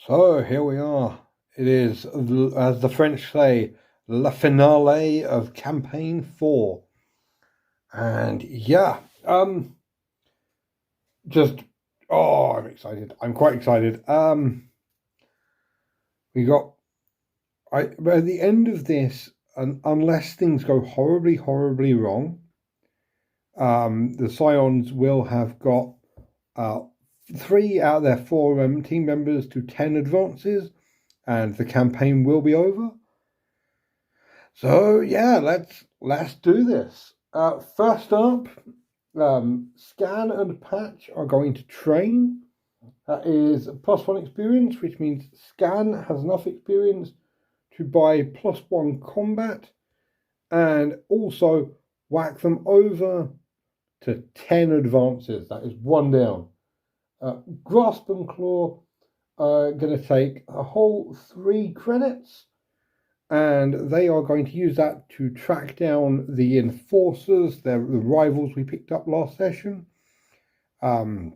So here we are. It is, as the French say, la finale of campaign 4. And yeah, just I'm excited. I'm quite excited. We got by the end of this, unless things go horribly, horribly wrong, the Scions will have got 3 out of their 4 team members to 10 advances, and the campaign will be over. So yeah, let's do this. First up, Scan and Patch are going to train. That is +1 experience, which means Scan has enough experience to buy +1 combat, and also whack them over to 10 advances. That is 1 down. Grasp and Claw are going to take a whole 3 credits, and they are going to use that to track down the enforcers, the rivals we picked up last session. So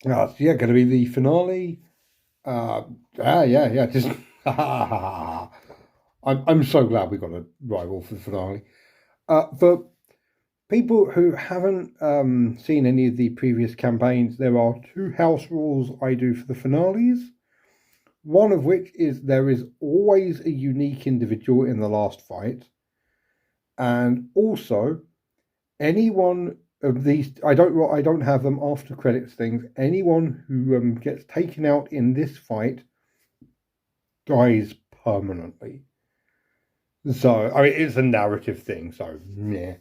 yeah, going to be the finale. Just I'm so glad we got a rival for the finale. For people who haven't seen any of the previous campaigns, there are 2 house rules I do for the finales. One of which is there is always a unique individual in the last fight. And also, anyone of these, I don't have them after credits things. Anyone who gets taken out in this fight dies permanently. So, I mean, it's a narrative thing, so, yeah.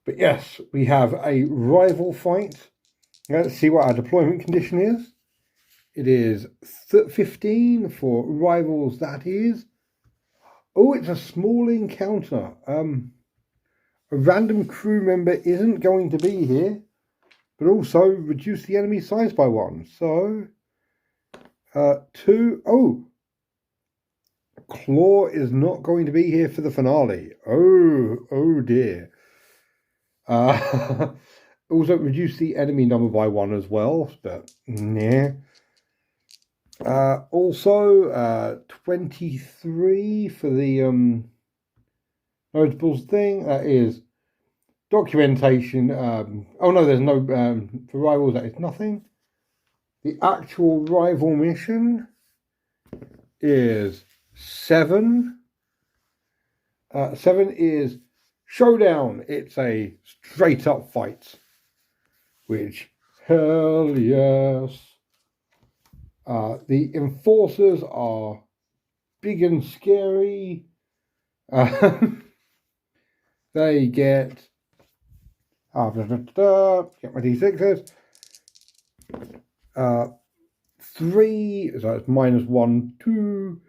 But yes, we have a rival fight. Let's see what our deployment condition is. It is 15 for rivals, that is. Oh, it's a small encounter. A random crew member isn't going to be here, but also reduce the enemy size by 1. So, 2. Oh, Claw is not going to be here for the finale. Oh dear. Also reduce the enemy number by 1 as well, but yeah. Also, 23 for the notables thing. That is documentation. Oh no, there's no for rivals. That is nothing. The actual rival mission is 7. 7 is showdown. It's a straight up fight. Which, hell yes. The enforcers are big and scary. They get get my d6s. 3, so it's -1, 2,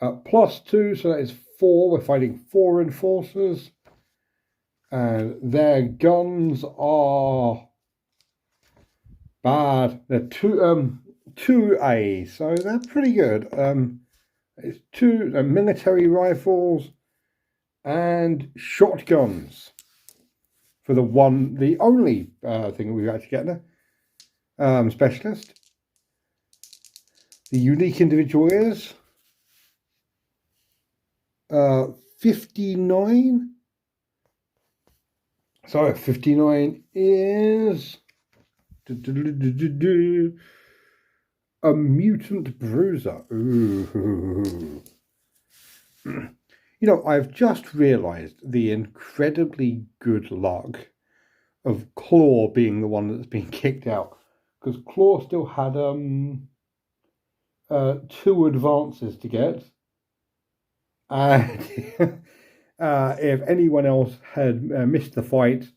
+2, so that is 4. We're fighting 4 enforcers, and their guns are bad. They're 2A, so they're pretty good. It's 2 military rifles and shotguns for the only thing we've actually got there. Specialist. The unique individual is 59. So 59 is a mutant bruiser. Ooh. You know, I've just realised the incredibly good luck of Claw being the one that's been kicked out, because Claw still had 2 advances to get, and if anyone else had missed the fight,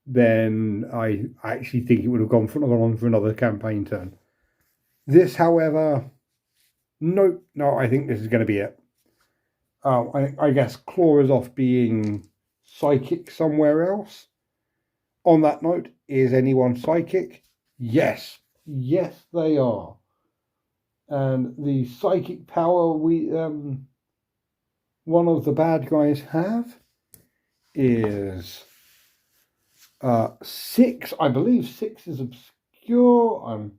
then I actually think it would have gone on for another campaign turn. This, however, no, I think this is going to be it. I guess Claw is off being psychic somewhere else. On that note, is anyone psychic? Yes, they are. And the psychic power one of the bad guys have is 6. I believe 6 is obscure.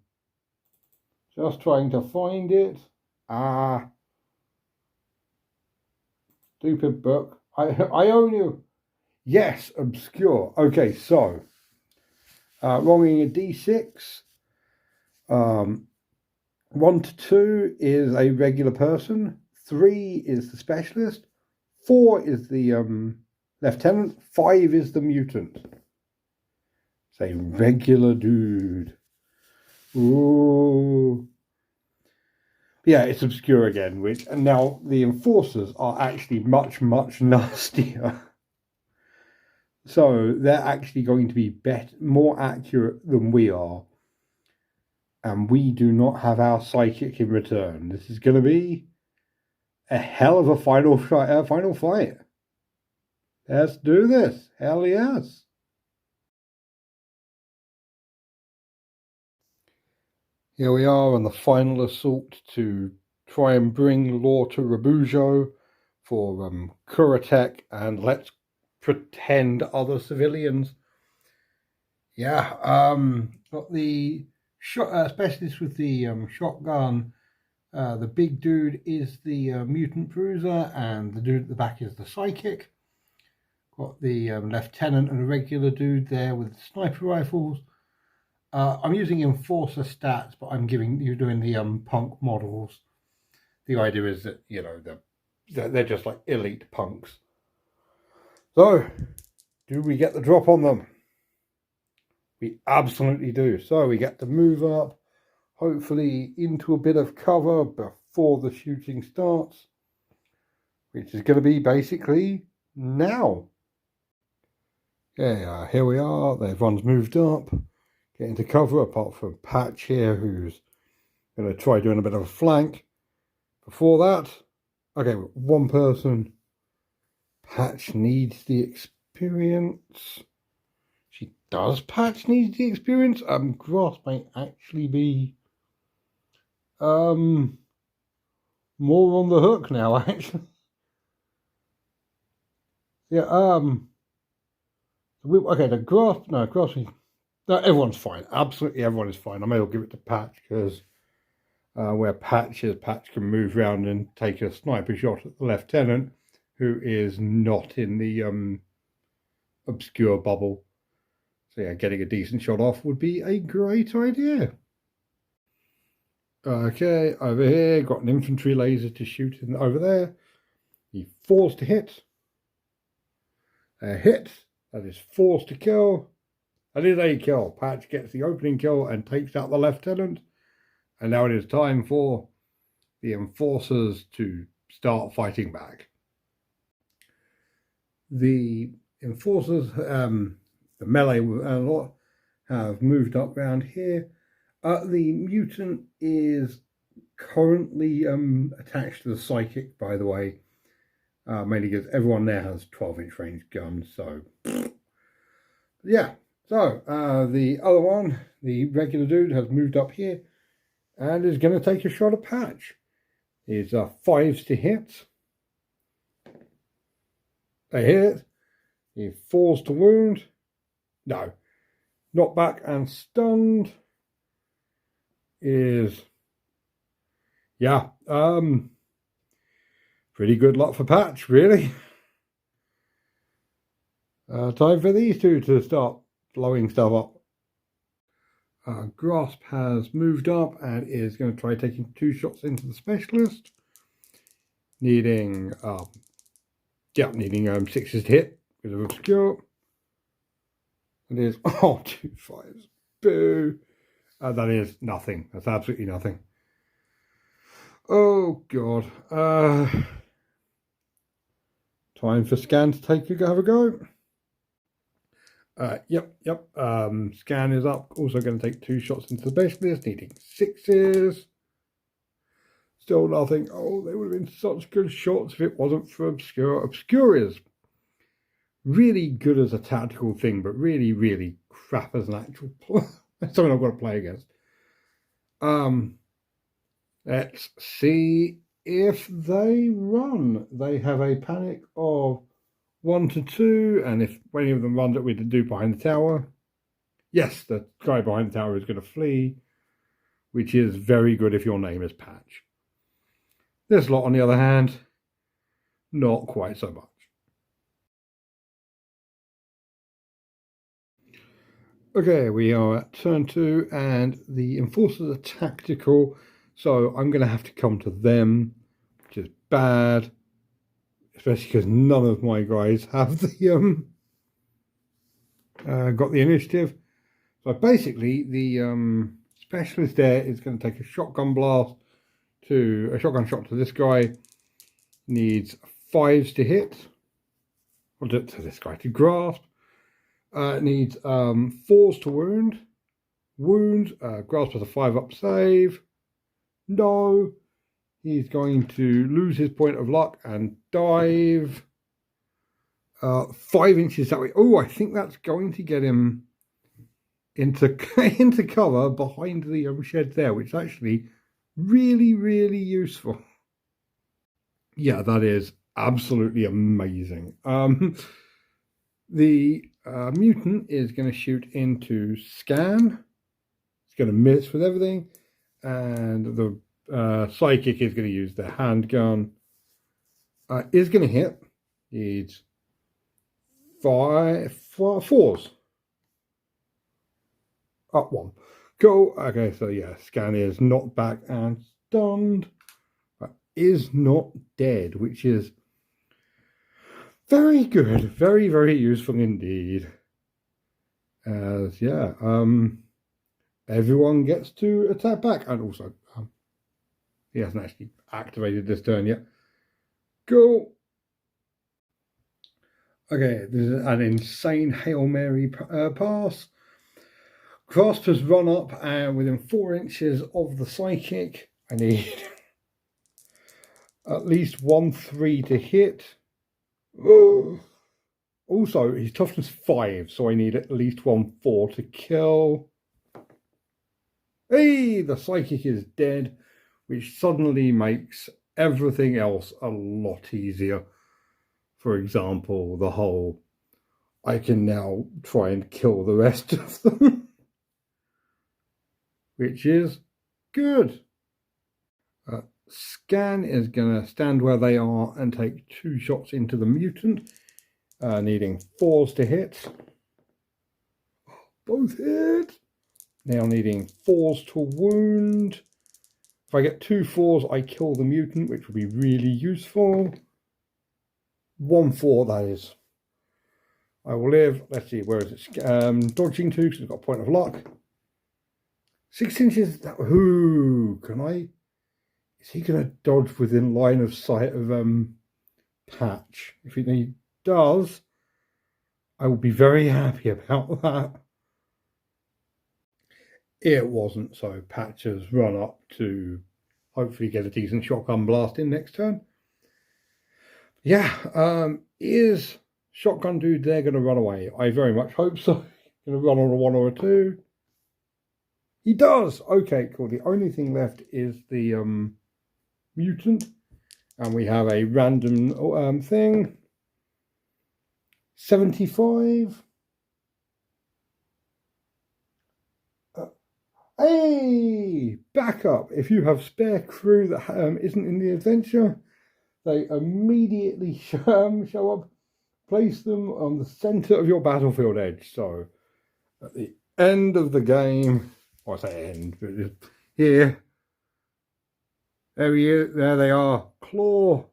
Just trying to find it. Ah. Stupid book. I own you. Yes, obscure. Okay, so rolling a d6. 1 to 2 is a regular person. 3 is the specialist. 4 is the lieutenant. 5 is the mutant. It's a regular dude. Ooh. Yeah, it's obscure again, and now the enforcers are actually much, much nastier. So they're actually going to be more accurate than we are. And we do not have our psychic in return. This is going to be a hell of a final fight. Let's do this. Hell yes. Here we are on the final assault to try and bring law to Rubujo for Kuratech, and let's pretend other civilians. Yeah, got the specialist with the shotgun. The big dude is the mutant bruiser, and the dude at the back is the psychic. Got the lieutenant and a regular dude there with sniper rifles. I'm using enforcer stats, but I'm doing the punk models. The idea is that, you know, they're just like elite punks. So, do we get the drop on them? We absolutely do. So we get to move up, hopefully into a bit of cover before the shooting starts, which is going to be basically now. Yeah, here we are. Everyone's moved up, getting to cover, apart from Patch here, who's going to try doing a bit of a flank. Before that, okay, one person. Patch needs the experience. She does. Patch needs the experience. Gross may actually be more on the hook now, actually. Yeah, okay, the Gross, no, everyone's fine. Absolutely everyone is fine. I may well give it to Patch, because where Patch can move around and take a sniper shot at the lieutenant, who is not in the obscure bubble. So yeah, getting a decent shot off would be a great idea. Okay, over here, got an infantry laser to shoot over there. He forced to hit. A hit. That is forced to kill. That is a kill. Patch gets the opening kill and takes out the lieutenant. And now it is time for the enforcers to start fighting back. The enforcers, the melee a lot, have moved up around here. The mutant is currently attached to the psychic, by the way, mainly because everyone there has 12-inch range guns. So, yeah. So the other one, the regular dude, has moved up here and is going to take a shot at Patch. It's 5s to hit. They hit. He falls to wound. No. Knockback and stunned is, yeah, pretty good luck for Patch, really. Time for these two to start blowing stuff up. Grasp has moved up and is going to try taking 2 shots into the specialist, needing 6s to hit because of obscure. It is 2 5s. Boo. That is nothing. That's absolutely nothing. Oh god. Time for Scan to have a go. Yep. Scan is up. Also going to take 2 shots into the specialist, needing 6s. Still nothing. Oh, they would have been such good shots if it wasn't for Obscure. Obscure is really good as a tactical thing, but really, really crap as an actual player. That's something I've got to play against. Let's see if they run. They have a panic of 1 to 2, and if any of them run, that we do behind the tower. Yes, the guy behind the tower is going to flee. which is very good if your name is Patch. This lot, on the other hand, not quite so much. Okay, we are at turn 2, and the enforcers are tactical, so I'm going to have to come to them, which is bad, especially because none of my guys have the got the initiative. So basically, the specialist there is going to take a shotgun shot to this guy. Needs 5s to hit, or to this guy to grasp. Needs 4s to wound. Grasp has a 5-up save. No. He's going to lose his point of luck and dive 5 inches that way. Oh, I think that's going to get him into cover behind the shed there, which is actually really, really useful. Yeah, that is absolutely amazing. The mutant is going to shoot into Scan. It's going to miss with everything. And the psychic is going to use the handgun. Is going to hit. Needs 4s. Up 1. Cool. Okay, so yeah, Scan is knocked back and stunned. But is not dead, which is very good. Very, very useful indeed. As yeah, everyone gets to attack back, and also he hasn't actually activated this turn yet. Cool. Okay, this is an insane Hail Mary pass. Grasp has run up and within 4 inches of the psychic. I need at least 1 3 to hit. Also, his toughness 5, so I need at least 1 4 to kill. Hey, the psychic is dead, which suddenly makes everything else a lot easier. For example, the whole, I can now try and kill the rest of them, which is good. Scan is going to stand where they are and take 2 shots into the mutant, needing 4s to hit. Both hit. Now needing 4s to wound. If I get 2 4s, I kill the mutant, which will be really useful. 1 4, that is. I will live. Let's see, where is it? Dodging 2, because I've got a point of luck. 6 inches. Who can I? Is he going to dodge within line of sight of Patch? If he does, I will be very happy about that. It wasn't, so Patch has run up to hopefully get a decent shotgun blast in next turn. Yeah, is shotgun dude there going to run away? I very much hope so. Going to run on a 1 or a 2. He does. Okay, cool. The only thing left is the mutant, and we have a random thing. 75. Hey, backup. If you have spare crew that isn't in the adventure, they immediately show up. Place them on the center of your battlefield edge. So at the end of the game, or I say end, but here, there they are. Claw,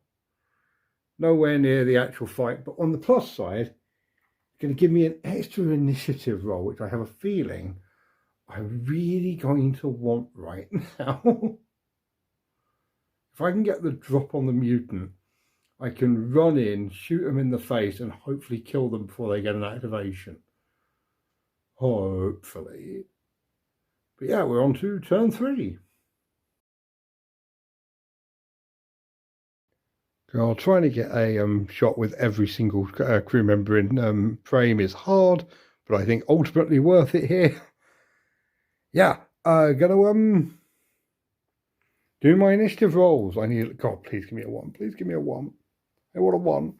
nowhere near the actual fight, but on the plus side, it's going to give me an extra initiative roll, which I have a feeling I'm really going to want right now. If I can get the drop on the mutant, I can run in, shoot them in the face, and hopefully kill them before they get an activation. Hopefully. But yeah, we're on to turn 3. So trying to get a shot with every single crew member in frame is hard, but I think ultimately worth it here. Yeah, gonna do my initiative rolls. I need, God, please give me a 1. Please give me a 1. I want a 1.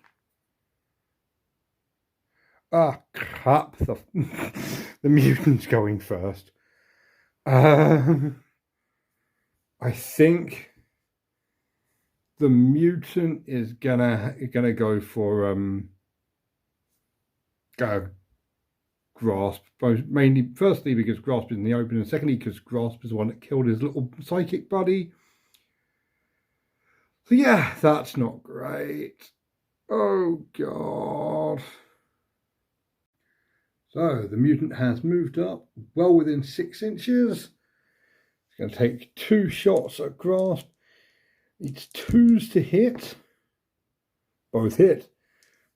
Ah, crap. The mutant's going first. I think the mutant is gonna go for Grasp, both mainly firstly because Grasp is in the open, and secondly because Grasp is the one that killed his little psychic buddy. So yeah, that's not great. Oh god. So the mutant has moved up well within 6 inches. It's going to take 2 shots at Grasp. Needs 2s to hit. Both hit.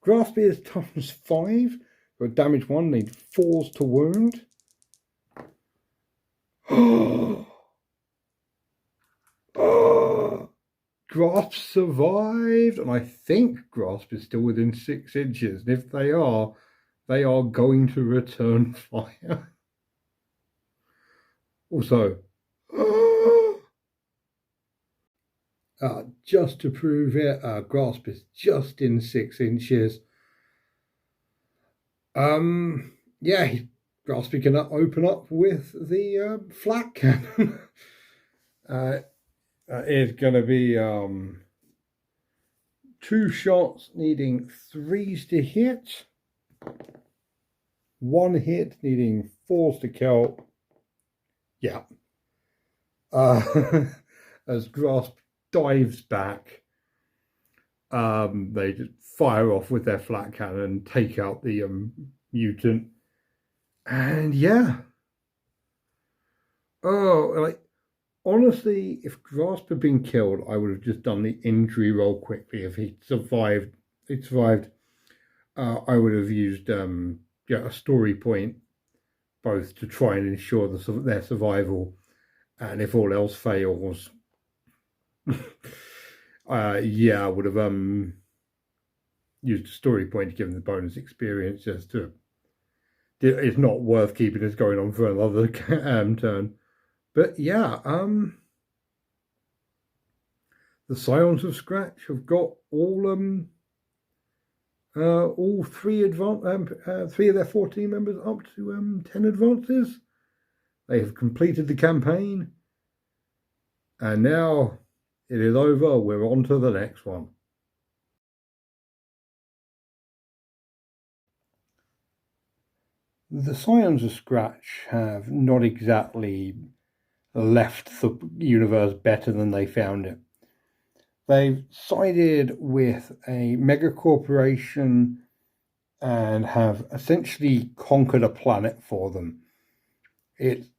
Grasp is toughness 5. But damage 1, need 4s to wound. Grasp survived, and I think Grasp is still within 6 inches. And if they are going to return fire. Also, just to prove it, Grasp is just in 6 inches. Yeah, Grasp is going to open up with the flak cannon. It's going to be 2 shots needing 3s to hit. 1 hit needing 4s to kill. Yeah. As Grasp dives back, they just fire off with their flak cannon and take out the mutant. And yeah. Oh, like honestly, if Grasp had been killed, I would have just done the injury roll quickly. If he survived, I would have used a story point, both to try and ensure their survival, and if all else fails, yeah, I would have used a story point to give them the bonus experience. Just to, it's not worth keeping this going on for another turn. But yeah, the Scions of Scratch have got all 3 of their 14 members up to 10 advances. They have completed the campaign, and now it is over. We're on to the next one. The Scions of Scratch have not exactly left the universe better than they found it. They've sided with a mega corporation and have essentially conquered a planet for them. In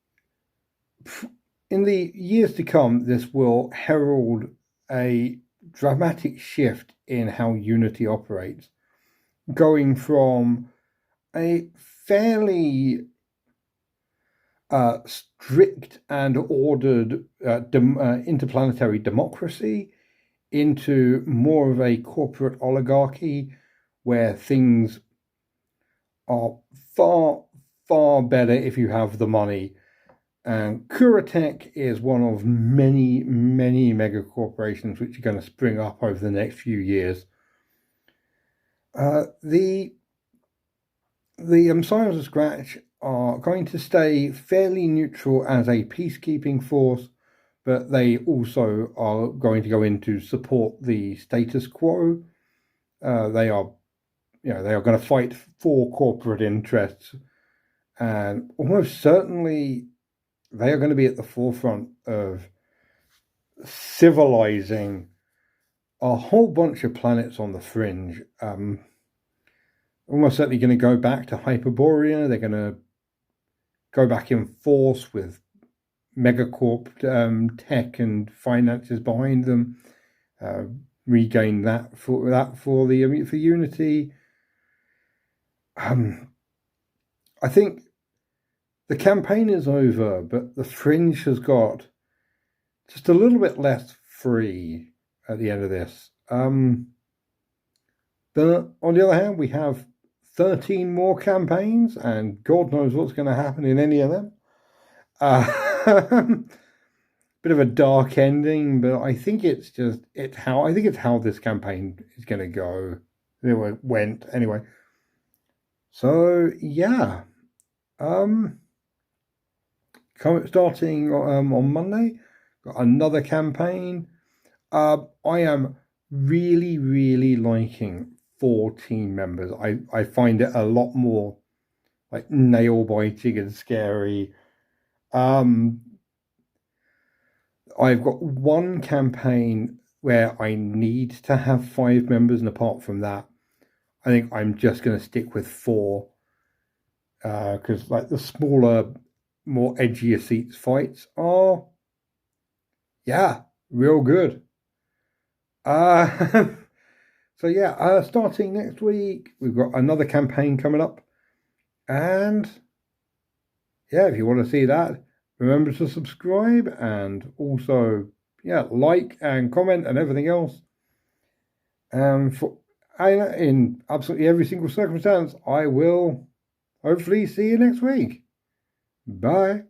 the years to come, this will herald a dramatic shift in how Unity operates, going from a fairly strict and ordered interplanetary democracy into more of a corporate oligarchy where things are far, far better if you have the money. And Kuratech is one of many, many mega corporations which are going to spring up over the next few years. The Scions of Scratch are going to stay fairly neutral as a peacekeeping force, but they also are going to go in to support the status quo. They are going to fight for corporate interests, and almost certainly they are going to be at the forefront of civilizing a whole bunch of planets on the fringe. Almost certainly going to go back to Hyperborea. They're going to go back in force with megacorp tech and finances behind them. Regain that for Unity. I think the campaign is over, but the fringe has got just a little bit less free at the end of this. But on the other hand, we have 13 more campaigns, and God knows what's going to happen in any of them. Bit of a dark ending, but I think it's how this campaign is going to go. It went anyway. So yeah, starting on Monday, Got another campaign. I am really liking 4 team members. I find it a lot more like nail biting and scary. Um, I've got one campaign where I need to have 5 members, and apart from that, I think I'm just going to stick with 4 because like the smaller, more edgier seats fights are, yeah, real good. Uh, so yeah, starting next week, we've got another campaign coming up, and yeah, if you want to see that, remember to subscribe and also yeah, like and comment and everything else. For in absolutely every single circumstance, I will hopefully see you next week. Bye.